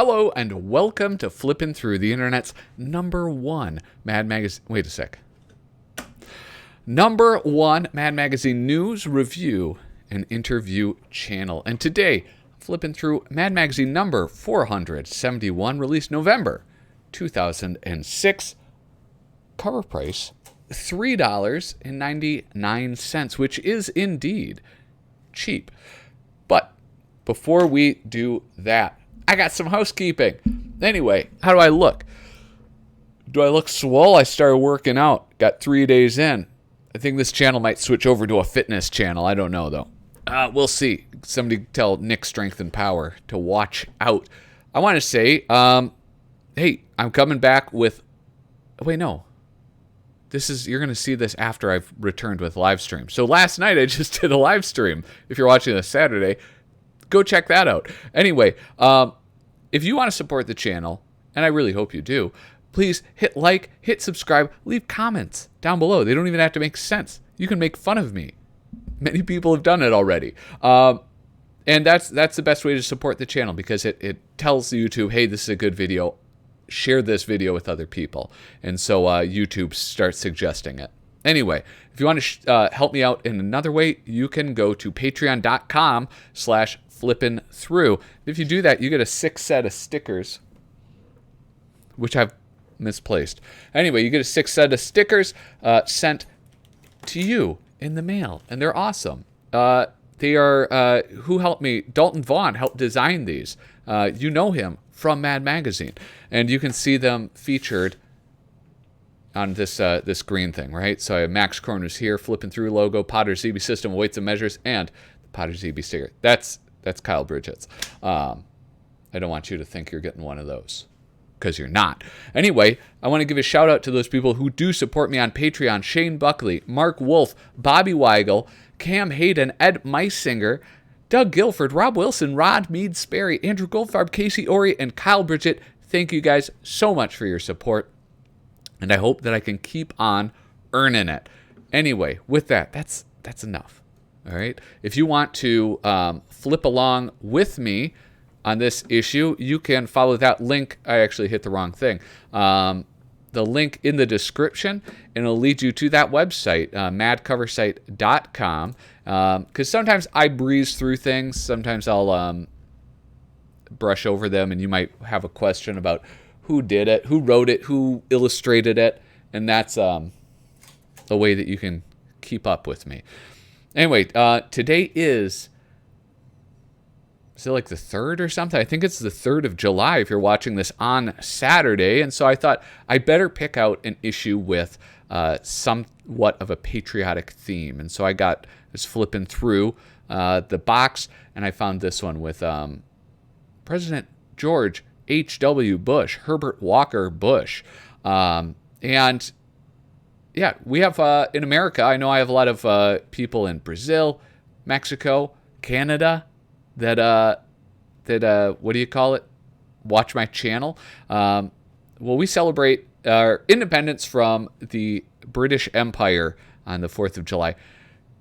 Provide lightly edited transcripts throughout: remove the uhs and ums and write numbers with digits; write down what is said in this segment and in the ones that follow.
Hello and welcome to Flippin Through, the internet's #1 Mad Magazine. Wait a sec. #1 Mad Magazine news, review, and interview channel. And today, flipping through Mad Magazine number 471, released November 2006. Cover price $3.99, which is indeed cheap. But before we do that, I got some housekeeping. Anyway, how do I look? Do I look swole? I started working out. Got 3 days in. I think this channel might switch over to a fitness channel. I don't know, though. We'll see. Somebody tell Nick Strength and Power to watch out. I want to say, hey, I'm coming back with... Wait, no. You're going to see this after I've returned with live stream. So last night I just did a live stream. If you're watching this Saturday, go check that out. Anyway, if you want to support the channel, and I really hope you do, please hit like, hit subscribe, leave comments down below. They don't even have to make sense. You can make fun of me. Many people have done it already. And that's the best way to support the channel, because it tells YouTube, hey, this is a good video. Share this video with other people. And so YouTube starts suggesting it. Anyway, if you want to help me out in another way, you can go to patreon.com/flippinthrough. If you do that, you get a 6 set of stickers, which I've misplaced. Anyway, you get a 6 set of stickers sent to you in the mail, and they're awesome. They are, who helped me? Dalton Vaughn helped design these. You know him from Mad Magazine, and you can see them featured on this green thing, right? So I have Max Corners here, Flippin' Through logo, Potter ZB system, weights and measures, and the Potter ZB sticker. That's Kyle Bridget's. I don't want you to think you're getting one of those, because you're not. Anyway, I want to give a shout out to those people who do support me on Patreon: Shane Buckley, Mark Wolf, Bobby Weigel, Cam Hayden, Ed Meisinger, Doug Guilford, Rob Wilson, Rod Mead Sperry, Andrew Goldfarb, Casey Ori, and Kyle Bridget. Thank you guys so much for your support, and I hope that I can keep on earning it. Anyway, with that, that's enough. All right? If you want to flip along with me on this issue, you can follow that link. I actually hit the wrong thing. The link in the description, and it'll lead you to that website, madcoversite.com. Because sometimes I breeze through things. Sometimes I'll brush over them, and you might have a question about who did it, who wrote it, who illustrated it, and that's a way that you can keep up with me. Anyway, today is it like the 3rd or something? I think it's the 3rd of July if you're watching this on Saturday. And so I thought I better pick out an issue with somewhat of a patriotic theme. And so I was flipping through the box, and I found this one with President George H.W. Bush, Herbert Walker Bush. And yeah, we have in America, I know I have a lot of people in Brazil, Mexico, Canada, that what do you call it? Watch my channel. Well, we celebrate our independence from the British Empire on the 4th of July.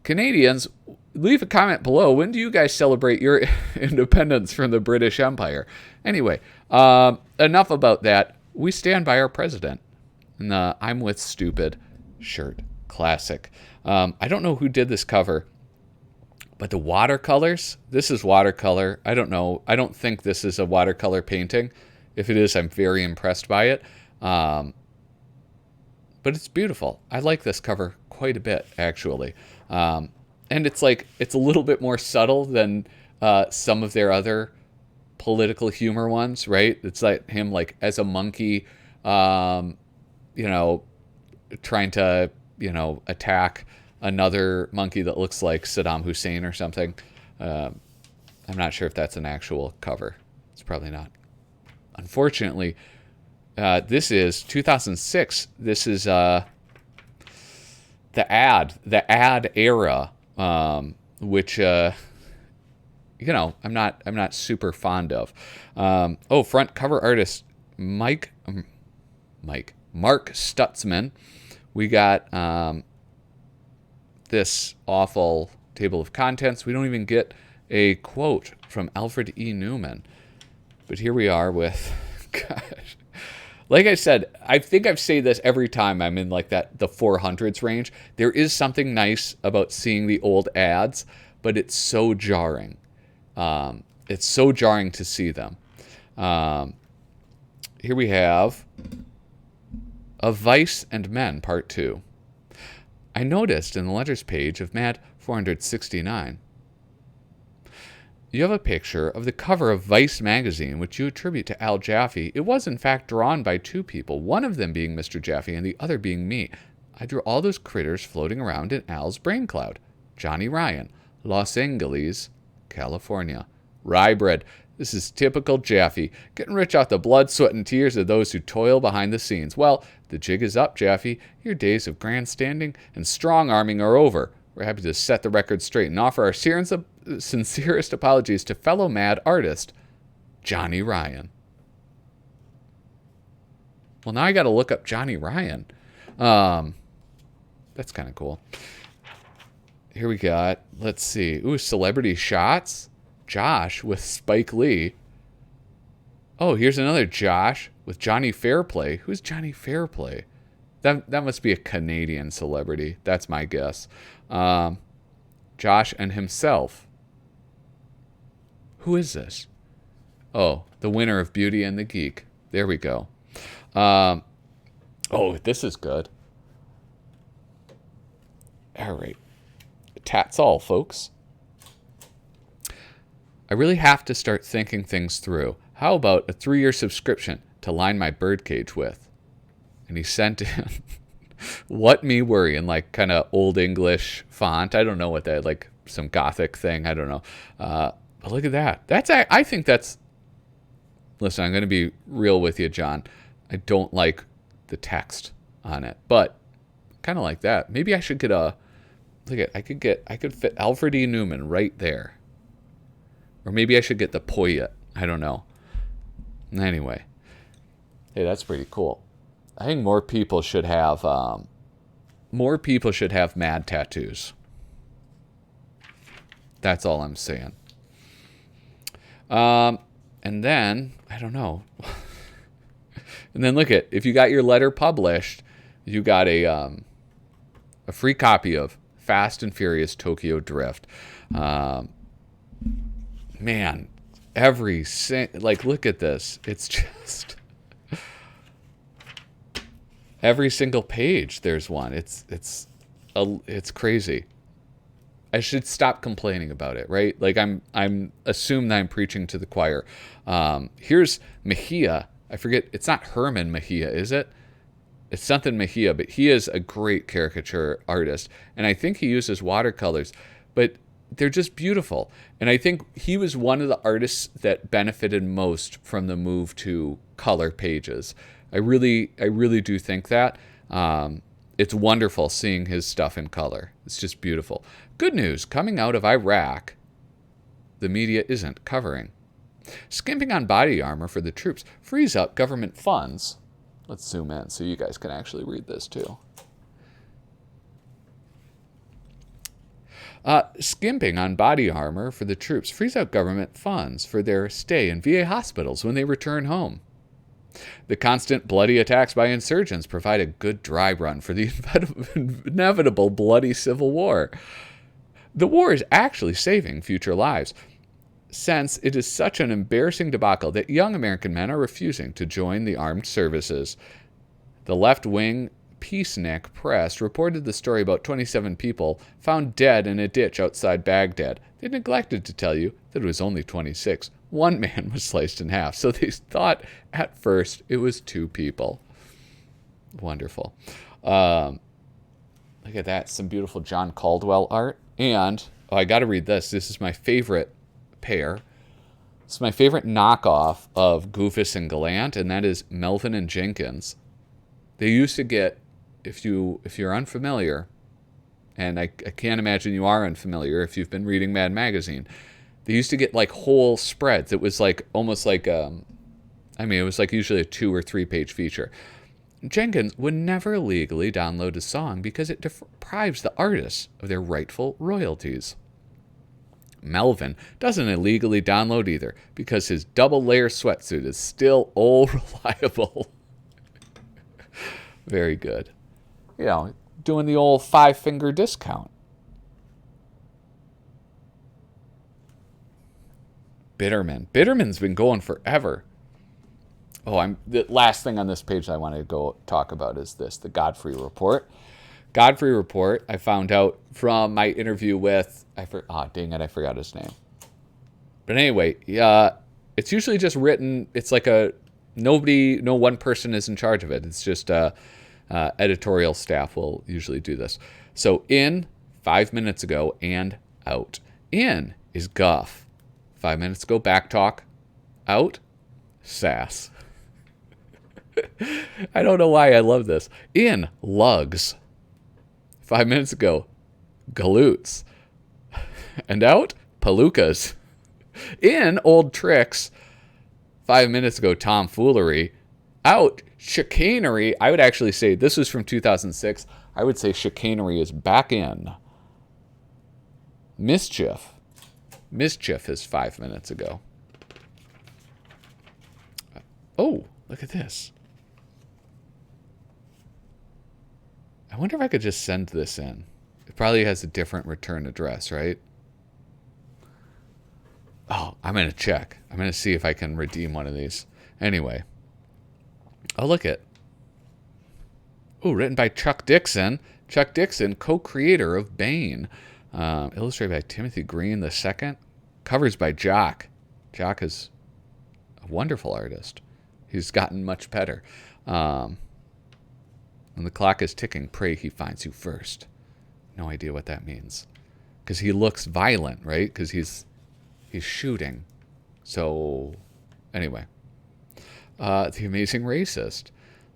Canadians, leave a comment below. When do you guys celebrate your independence from the British Empire? Anyway, enough about that. We stand by our president. And I'm with Stupid shirt. Classic. I don't know who did this cover, but the watercolors, this is watercolor. I don't know. I don't think this is a watercolor painting. If it is, I'm very impressed by it. But it's beautiful. I like this cover quite a bit, actually. And it's a little bit more subtle than some of their other political humor ones, right? It's like him as a monkey, trying to, attack another monkey that looks like Saddam Hussein or something. I'm not sure if that's an actual cover. It's probably not. Unfortunately, this is 2006. This is the ad era, which I'm not super fond of. Front cover artist Mark Stutzman. We got this awful table of contents. We don't even get a quote from Alfred E. Newman. But here we are with, gosh. Like I said, I think I've said this every time I'm in like the 400s range. There is something nice about seeing the old ads, but it's so jarring. It's so jarring to see them. Here we have A Vice and Men, Part 2. I noticed in the letters page of MAD 469, you have a picture of the cover of Vice magazine, which you attribute to Al Jaffe. It was, in fact, drawn by two people, one of them being Mr. Jaffe and the other being me. I drew all those critters floating around in Al's brain cloud. Johnny Ryan, Los Angeles, California. Rye bread. This is typical Jaffe, getting rich off the blood, sweat, and tears of those who toil behind the scenes. Well, the jig is up, Jaffe. Your days of grandstanding and strong-arming are over. We're happy to set the record straight and offer our sincerest apologies to fellow MAD artist, Johnny Ryan. Well, now I got to look up Johnny Ryan. That's kind of cool. Here we got, let's see. Ooh, celebrity shots. Josh with Spike Lee. Oh, here's another Josh with Johnny Fairplay. Who's Johnny Fairplay? That must be a Canadian celebrity. That's my guess. Josh and himself. Who is this? Oh, the winner of Beauty and the Geek. There we go. Oh, this is good. All right. Tats all, folks. I really have to start thinking things through. How about a 3-year subscription to line my birdcage with? And he sent in What Me Worry in like kind of old English font. I don't know what that, like some Gothic thing. I don't know. But look at that. I think that's, listen, I'm going to be real with you, John. I don't like the text on it, but kind of like that. Maybe I should get I could fit Alfred E. Newman right there. Or maybe I should get the Poyet. I don't know. Anyway. Hey, that's pretty cool. I think more people should have MAD tattoos. That's all I'm saying. And then, I don't know. And then look if you got your letter published, you got a free copy of Fast and Furious Tokyo Drift. Man, look at this. It's just every single page there's one. It's crazy. I should stop complaining about it, right? Like I'm assume that I'm preaching to the choir. Here's Mejia. I forget, it's not Herman Mejia, is it? It's something Mejia, but he is a great caricature artist, and I think he uses watercolors, but they're just beautiful. And I think he was one of the artists that benefited most from the move to color pages. I really do think that. It's wonderful seeing his stuff in color. It's just beautiful. Good news, coming out of Iraq, the media isn't covering. Skimping on body armor for the troops frees up government funds. Let's zoom in so you guys can actually read this too. Skimping on body armor for the troops frees up government funds for their stay in VA hospitals when they return home. The constant bloody attacks by insurgents provide a good dry run for the inevitable bloody civil war. The war is actually saving future lives, since it is such an embarrassing debacle that young American men are refusing to join the armed services. The left-wing Peacenik Press reported the story about 27 people found dead in a ditch outside Baghdad. They neglected to tell you that it was only 26. One man was sliced in half, so they thought at first it was 2 people. Wonderful. Look at that, some beautiful John Caldwell art. And, I got to read this. This is my favorite pair. It's my favorite knockoff of Goofus and Gallant, and that is Melvin and Jenkins. They used to get, if you're unfamiliar, and I can't imagine you are unfamiliar if you've been reading Mad Magazine, they used to get like whole spreads. It was like almost like, it was like usually a 2 or 3 page feature. Jenkins would never legally download a song because it deprives the artists of their rightful royalties. Melvin doesn't illegally download either because his double-layer sweatsuit is still old reliable. Very good. You know, doing the old 5-finger discount. Bitterman's been going forever. Oh, the last thing on this page I want to go talk about is this, the Godfrey Report. Godfrey Report, I found out from my interview with, dang it, I forgot his name. But anyway, it's usually just written, it's like no one person is in charge of it. It's just editorial staff will usually do this. So in, 5 minutes ago, and out. In is guff. 5 minutes ago, back talk. Out, sass. I don't know why I love this. In, lugs. 5 minutes ago, galoots. And out, palookas. In, old tricks. 5 minutes ago, tomfoolery. Out, chicanery. I would actually say, this was from 2006. I would say chicanery is back in. Mischief. Mischief is 5 minutes ago. Oh, look at this. I wonder if I could just send this in. It probably has a different return address, right? Oh, I'm going to check. I'm going to see if I can redeem one of these. Anyway. Oh, look it. Oh, written by Chuck Dixon. Chuck Dixon, co-creator of Bane. Illustrated by Timothy Green II. Covers by Jock. Jock is a wonderful artist. He's gotten much better. When the clock is ticking, pray he finds you first. No idea what that means. Because he looks violent, right? Because he's shooting. So, anyway. The Amazing Racist.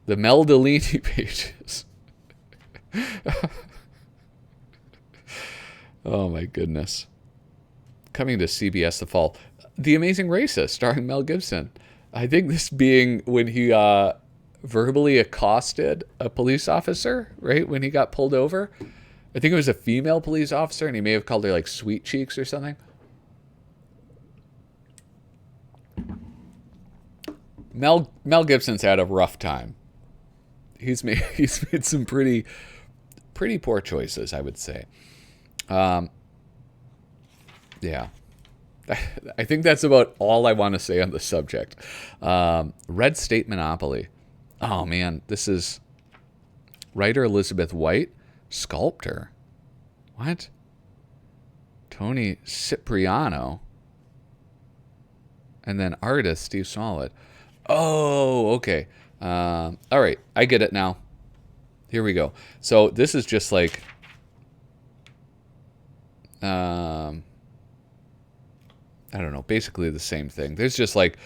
The Mel Delaney pages. Oh, my goodness. Coming to CBS the fall. The Amazing Racist, starring Mel Gibson. I think this being when he verbally accosted a police officer, right? When he got pulled over. I think it was a female police officer, and he may have called her, like, sweet cheeks or something. Mel Gibson's had a rough time. He's made some pretty poor choices, I would say. Yeah. I think that's about all I want to say on the subject. Red State Monopoly. Oh, man. This is writer Elizabeth White. Sculptor. What? Tony Cipriano. And then artist Steve Smollett. Oh, okay. All right. I get it now. Here we go. So this is just like... I don't know, basically the same thing. There's just like,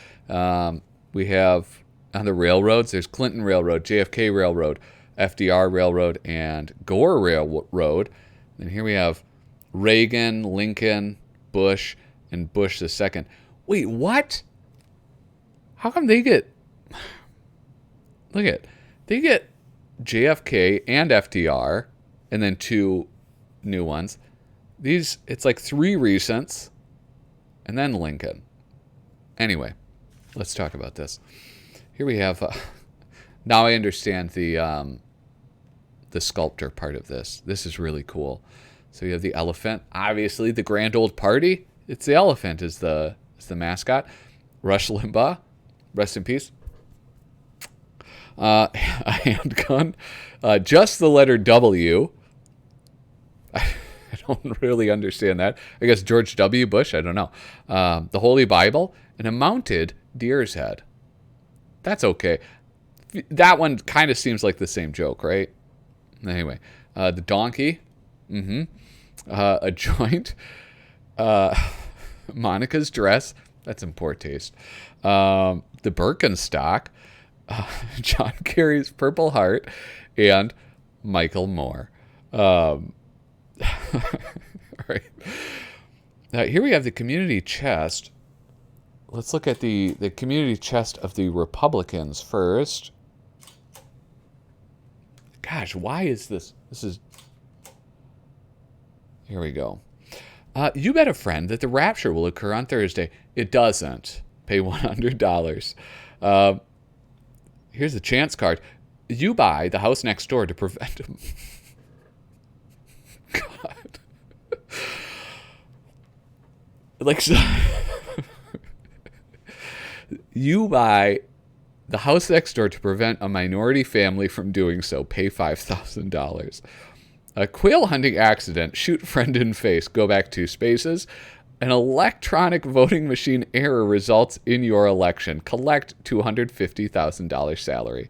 we have on the railroads, there's Clinton Railroad, JFK Railroad, FDR Railroad, and Gore Railroad. And here we have Reagan, Lincoln, Bush, and Bush II. Wait, what? How come they get... Look at it. They get JFK and FDR, and then 2 new ones. These, it's like 3 recents. And then Lincoln. Anyway, let's talk about this. Here we have... now I understand the sculptor part of this. This is really cool. So you have the elephant. Obviously, the grand old party. It's the elephant is the mascot. Rush Limbaugh. Rest in peace. A handgun. Just the letter W. I don't really understand that. I guess George W. Bush, I don't know. The Holy Bible, and a mounted deer's head. That's okay. That one kind of seems like the same joke, right? Anyway, the donkey. A joint. Monica's dress. That's in poor taste. The Birkenstock. John Kerry's Purple Heart. And Michael Moore. All right. Here we have the community chest. Let's look at the community chest of the Republicans first. Gosh, why is this? This is... Here we go. You bet a friend that the rapture will occur on Thursday. It doesn't. Pay $100. Here's the chance card. You buy the house next door to prevent him. God. Like, so, you buy the house next door to prevent a minority family from doing so. Pay $5,000. A quail hunting accident. Shoot friend in face. Go back 2 spaces. An electronic voting machine error results in your election. Collect $250,000 salary.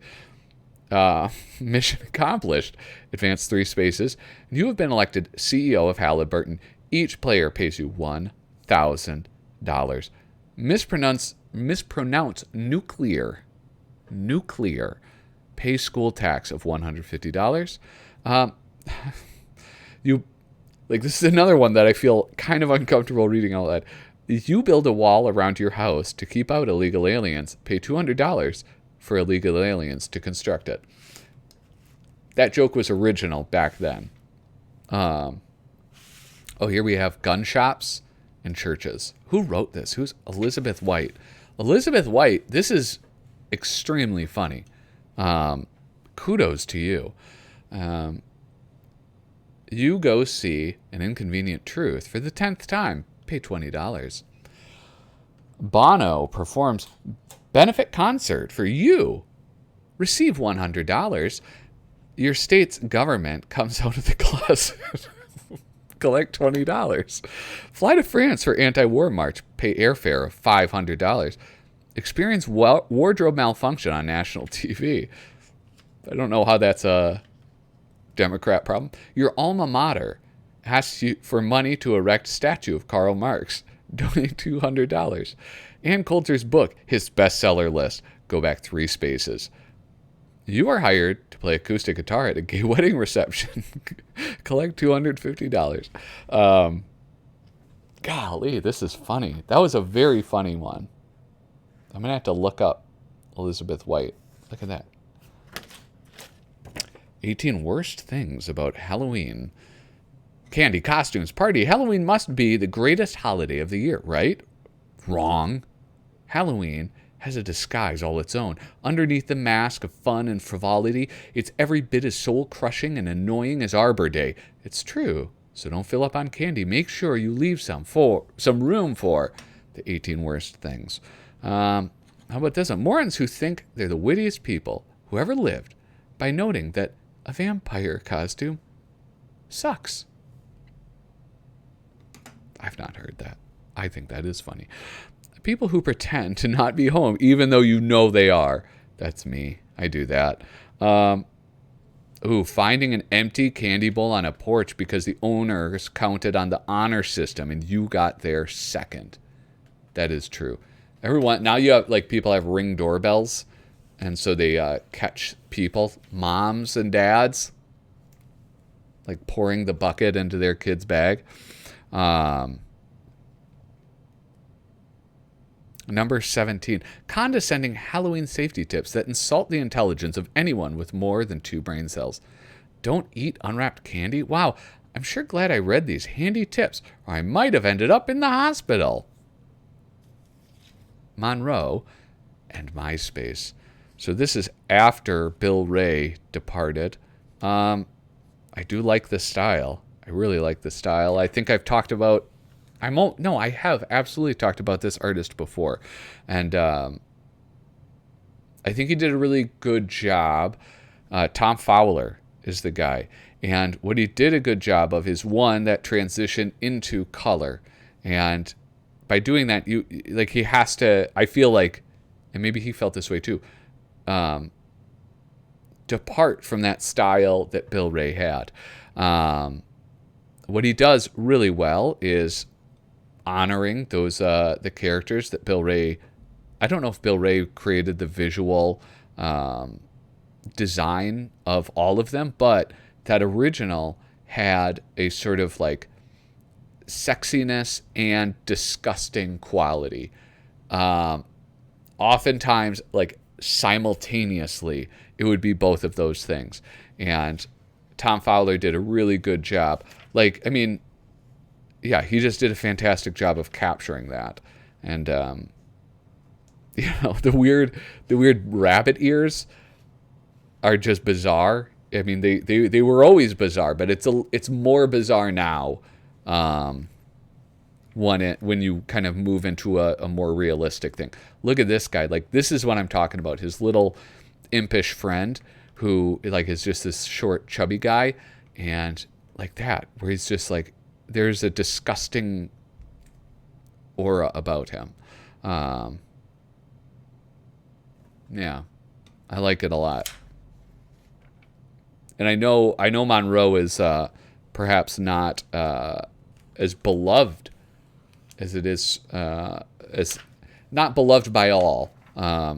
Mission accomplished. Advance 3 spaces. You have been elected CEO of Halliburton. Each player pays you $1,000. Mispronounce nuclear. Nuclear. Pay school tax of $150. This is another one that I feel kind of uncomfortable reading out loud. You build a wall around your house to keep out illegal aliens. Pay $200 for illegal aliens to construct it. That joke was original back then. Here we have gun shops and churches. Who wrote this? Who's Elizabeth White? Elizabeth White, this is extremely funny. Kudos to you. You go see An Inconvenient Truth for the 10th time. Pay $20. Bono performs benefit concert for you. Receive $100. Your state's government comes out of the closet. Collect $20. Fly to France for anti-war march. Pay airfare of $500. Experience wardrobe malfunction on national TV. I don't know how that's a Democrat problem. Your alma mater asks you for money to erect a statue of Karl Marx. Donate $200. Ann Coulter's book, his bestseller list. Go back 3 spaces. You are hired to play acoustic guitar at a gay wedding reception. Collect $250. Golly, this is funny. That was a very funny one. I'm going to have to look up Elizabeth White. Look at that. 18 worst things about Halloween. Candy, costumes, party. Halloween must be the greatest holiday of the year, right? Wrong. Halloween has a disguise all its own. Underneath the mask of fun and frivolity, it's every bit as soul-crushing and annoying as Arbor Day. It's true, so don't fill up on candy. Make sure you leave some room for the 18 worst things. How about this one? Morons who think they're the wittiest people who ever lived by noting that a vampire costume sucks. I've not heard that. I think that is funny. People who pretend to not be home even though you know they are. That's me. I do that. Finding an empty candy bowl on a porch because the owners counted on the honor system and you got there second. That is true. Now you have, people have Ring doorbells. And so they catch people, moms and dads, pouring the bucket into their kid's bag. Number 17, condescending Halloween safety tips that insult the intelligence of anyone with more than 2 brain cells. Don't eat unwrapped candy. Wow, I'm sure glad I read these handy tips, or I might have ended up in the hospital. Monroe and MySpace. So this is after Bill Ray departed. I do like the style. I really like the style. I think I've talked about... I have absolutely talked about this artist before. And I think he did a really good job. Tom Fowler is the guy. And what he did a good job of is, one, that transition into color. And by doing that, he has to... I feel like, and maybe he felt this way too, depart from that style that Bill Ray had. What he does really well is honoring those the characters that Bill Ray... I don't know if Bill Ray created the visual design of all of them, but that original had a sort of sexiness and disgusting quality. Oftentimes, simultaneously, it would be both of those things. And Tom Fowler did a really good job. yeah, he just did a fantastic job of capturing that. And the weird rabbit ears are just bizarre. I mean, they were always bizarre, but it's more bizarre now. When you kind of move into a more realistic thing. Look at this guy. Like, this is what I'm talking about. His little impish friend who, like, is just this short, chubby guy. And like that, where he's just like, there's a disgusting aura about him. Yeah, I like it a lot. And I know Monroe is perhaps not as beloved as it is, as not beloved by all. A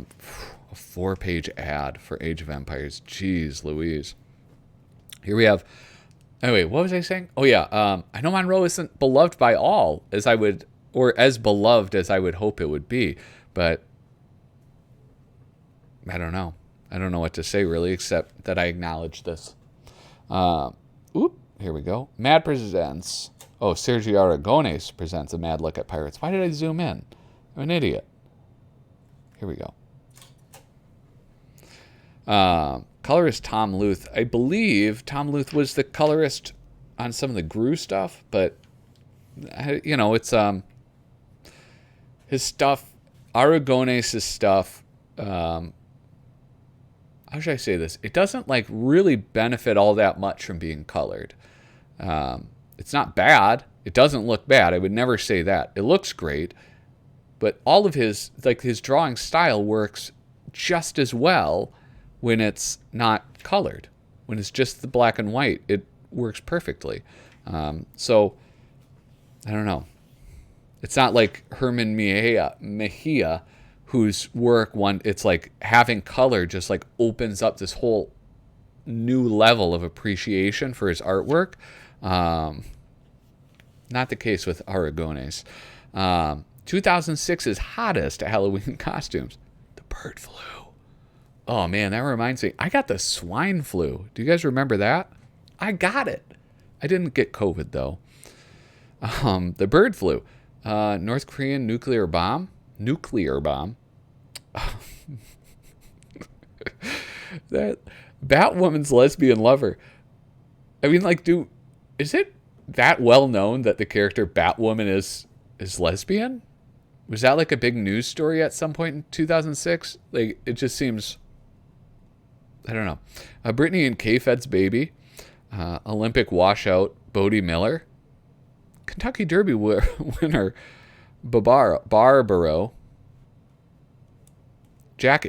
4-page ad for Age of Empires. Jeez Louise. Here we have, anyway, what was I saying? Oh yeah, I know Monroe isn't beloved by all as I would, or as beloved as I would hope it would be, but I don't know. I don't know what to say really, except that I acknowledge this. Here we go. MAD presents. Oh, Sergio Aragones presents a MAD look at pirates. Why did I zoom in? I'm an idiot. Here we go. Colorist Tom Luth. I believe Tom Luth was the colorist on some of the Gru stuff, but it's his stuff, Aragones' stuff. How should I say this? It doesn't like really benefit all that much from being colored. It's not bad. It doesn't look bad. I would never say that. It looks great, but all of his drawing style works just as well when it's not colored. When it's just the black and white, it works perfectly. So I don't know. It's not like Herman Mejia, whose work it's like having color just like opens up this whole new level of appreciation for his artwork. Not the case with Aragones. 2006's hottest Halloween costumes. The bird flu. Oh man, that reminds me. I got the swine flu. Do you guys remember that? I got it. I didn't get COVID though. The bird flu. North Korean nuclear bomb. That Batwoman's lesbian lover. I mean, like, is it that well known that the character Batwoman is lesbian? Was that like a big news story at some point in 2006? Like, it just seems, I don't know. Brittany and K-Fed's baby. Olympic washout Bodie Miller. Kentucky Derby winner Barbaro. Jack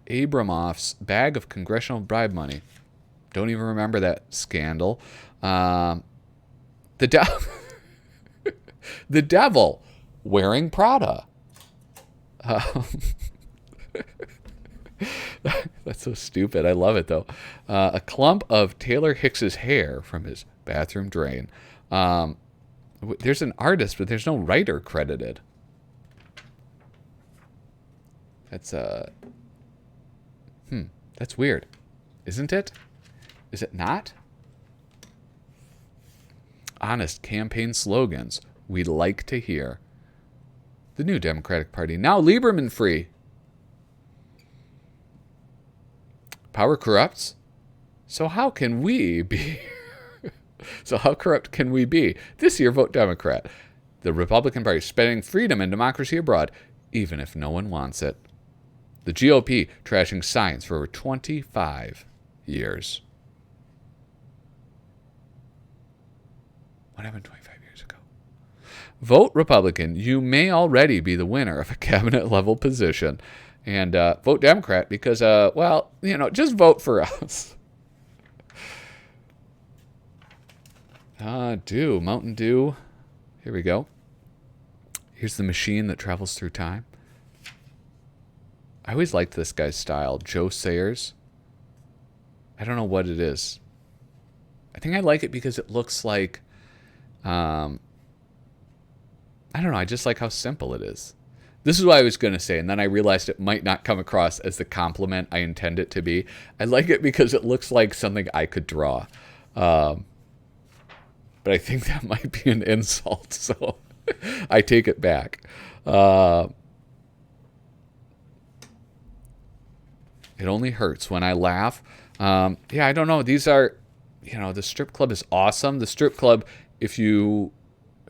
Abramoff's bag of congressional bribe money. Don't even remember that scandal. The devil wearing Prada. That's so stupid. I love it though. A clump of Taylor Hicks's hair from his bathroom drain. There's an artist, but there's no writer credited. That's that's weird, isn't it? Is it not? Honest campaign slogans we'd like to hear. The new Democratic Party, now Lieberman free. Power corrupts. So how can we be? So how corrupt can we be? This year, vote Democrat. The Republican Party spending freedom and democracy abroad, even if no one wants it. The GOP trashing science for over 25 years. What happened 25 years ago? Vote Republican. You may already be the winner of a cabinet-level position. And vote Democrat because, just vote for us. Mountain Dew. Here we go. Here's the machine that travels through time. I always liked this guy's style. Joe Sayers. I don't know what it is. I think I like it because it looks like, I don't know. I just like how simple it is. This is what I was going to say, and then I realized it might not come across as the compliment I intend it to be. I like it because it looks like something I could draw. but I think that might be an insult, so I take it back. It only hurts when I laugh. Yeah, I don't know. These are, the strip club is awesome. The strip club, if you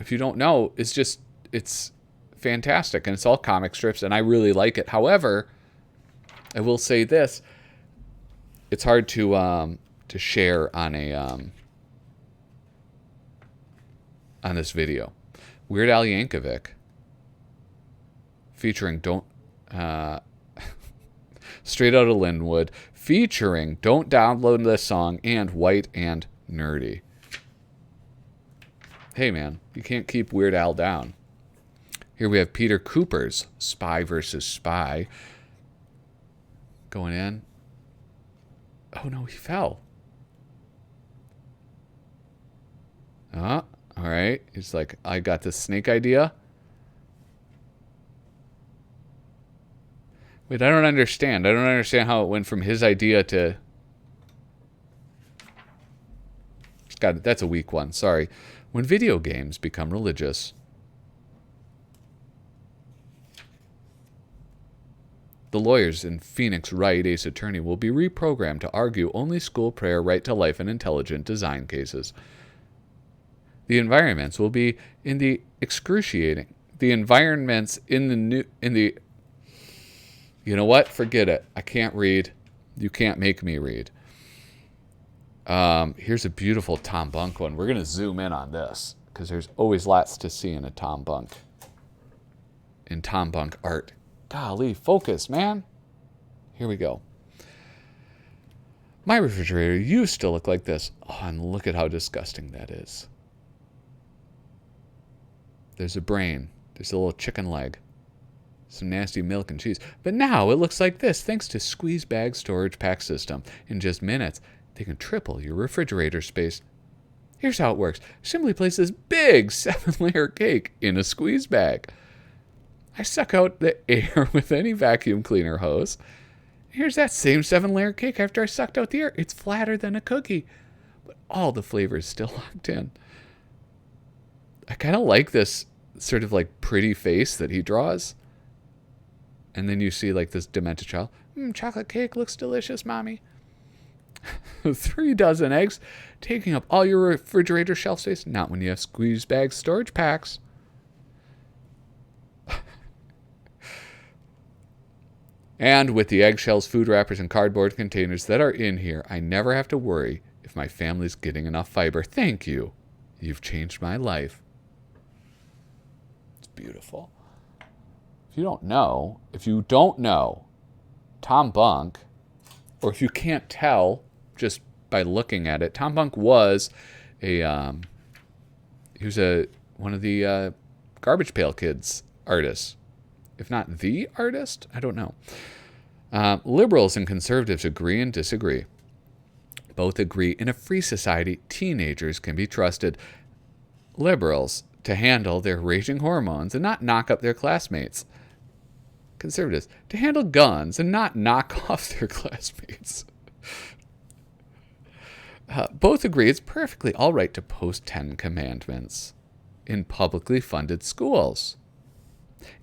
don't know, it's fantastic, and it's all comic strips, and I really like it. However, I will say this: it's hard to share on this video. Weird Al Yankovic featuring Straight Outta Linwood featuring Don't Download This Song and White and Nerdy. Hey man, you can't keep Weird Al down. Here we have Peter Cooper's Spy versus Spy. Going in. Oh no, he fell. All right. He's like, I got this snake idea. Wait, I don't understand. I don't understand how it went from his idea to... That's a weak one. Sorry. When video games become religious. The lawyers in Phoenix Wright, Ace Attorney, will be reprogrammed to argue only school prayer, right to life, and intelligent design cases. The environments will be in the excruciating. The environments in the you know what? Forget it. I can't read. You can't make me read. Here's a beautiful Tom Bunk one. We're going to zoom in on this because there's always lots to see in Tom Bunk art. Golly, focus, man. Here we go. My refrigerator used to look like this. Oh, and look at how disgusting that is. There's a brain. There's a little chicken leg. Some nasty milk and cheese. But now it looks like this thanks to Squeeze Bag Storage Pack System. In just minutes, they can triple your refrigerator space. Here's how it works. Simply place this big 7-layer cake in a squeeze bag. I suck out the air with any vacuum cleaner hose. Here's that same 7-layer cake after I sucked out the air. It's flatter than a cookie, but all the flavors still locked in. I kind of like this sort of like pretty face that he draws. And then you see like this demented child. Chocolate cake looks delicious, Mommy. 3 dozen eggs, taking up all your refrigerator shelf space. Not when you have squeeze bag storage packs. And with the eggshells, food wrappers, and cardboard containers that are in here, I never have to worry if my family's getting enough fiber. Thank you. You've changed my life. It's beautiful. If you don't know Tom Bunk, or if you can't tell just by looking at it, Tom Bunk was one of the Garbage Pail Kids artists. If not the artist, I don't know. Liberals and conservatives agree and disagree. Both agree in a free society, teenagers can be trusted. Liberals to handle their raging hormones and not knock up their classmates. Conservatives to handle guns and not knock off their classmates. Both agree it's perfectly all right to post 10 commandments in publicly funded schools.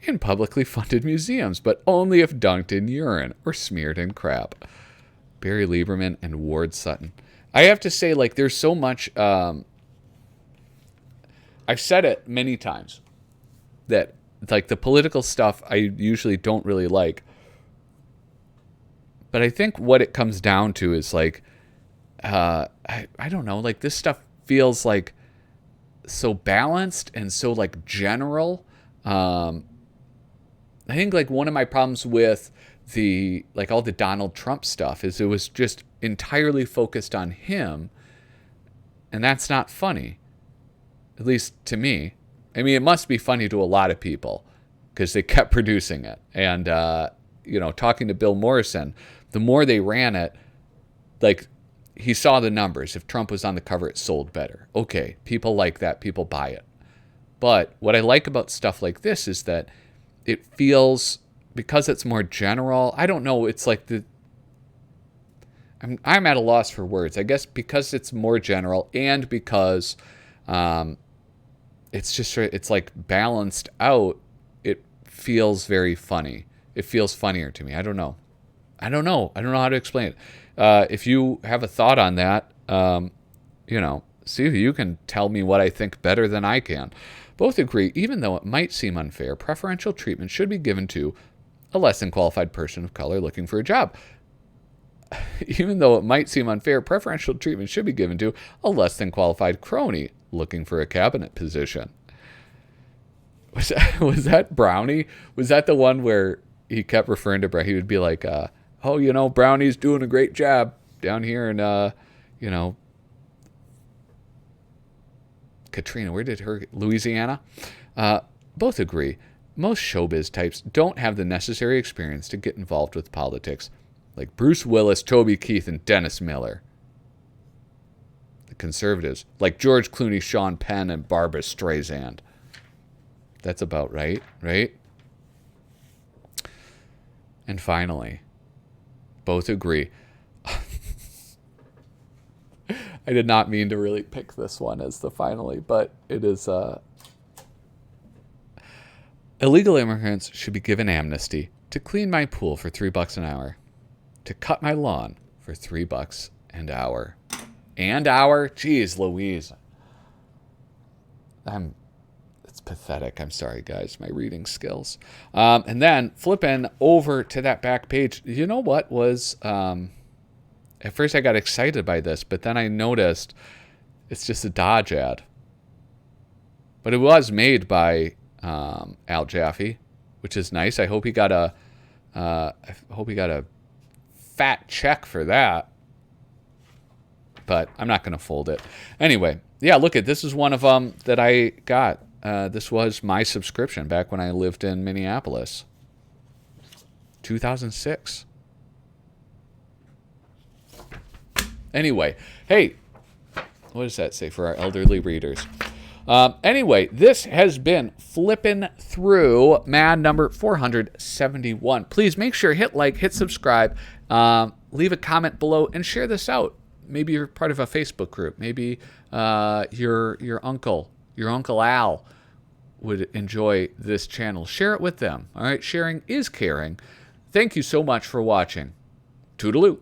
In publicly funded museums, but only if dunked in urine or smeared in crap. Barry Lieberman and Ward Sutton. I have to say, like, there's so much... I've said it many times that, like, the political stuff I usually don't really like. But I think what it comes down to is, like, I don't know, like, this stuff feels, like, so balanced and so, like, general. I think like one of my problems with all the Donald Trump stuff is it was just entirely focused on him, and that's not funny, at least to me. I mean, it must be funny to a lot of people because they kept producing it. And, talking to Bill Morrison, the more they ran it, like, he saw the numbers. If Trump was on the cover, it sold better. Okay, people like that. People buy it. But what I like about stuff like this is that it feels, because it's more general, I don't know, it's like I'm at a loss for words. I guess because it's more general and because It's just, it's like balanced out. It feels very funny. It feels funnier to me. I don't know. I don't know how to explain it. If you have a thought on that, see if you can tell me what I think better than I can. Both agree, even though it might seem unfair, preferential treatment should be given to a less than qualified person of color looking for a job. Even though it might seem unfair, preferential treatment should be given to a less than qualified crony looking for a cabinet position. Was that Brownie? Was that the one where he kept referring to Brownie? He would be like, Brownie's doing a great job down here in, Katrina, where did her, Louisiana? Both agree. Most showbiz types don't have the necessary experience to get involved with politics, like Bruce Willis, Toby Keith, and Dennis Miller. The conservatives, like George Clooney, Sean Penn, and Barbara Streisand. That's about right? And finally, both agree. I did not mean to really pick this one as the finally, but it is... Illegal immigrants should be given amnesty to clean my pool for $3 an hour, to cut my lawn for $3 an hour. Jeez Louise. It's pathetic. I'm sorry, guys, my reading skills. And then flipping over to that back page, you know what was... at first I got excited by this, but then I noticed it's just a Dodge ad. But it was made by Al Jaffe, which is nice. I hope he got a fat check for that. But I'm not going to fold it. Anyway, yeah, look at this is one of them that I got. This was my subscription back when I lived in Minneapolis. 2006. Anyway, hey, what does that say for our elderly readers? Anyway, this has been Flippin' Through MAD number 471. Please make sure hit like, hit subscribe, leave a comment below, and share this out. Maybe you're part of a Facebook group. Maybe your uncle Al would enjoy this channel. Share it with them. All right, sharing is caring. Thank you so much for watching. Toodaloo.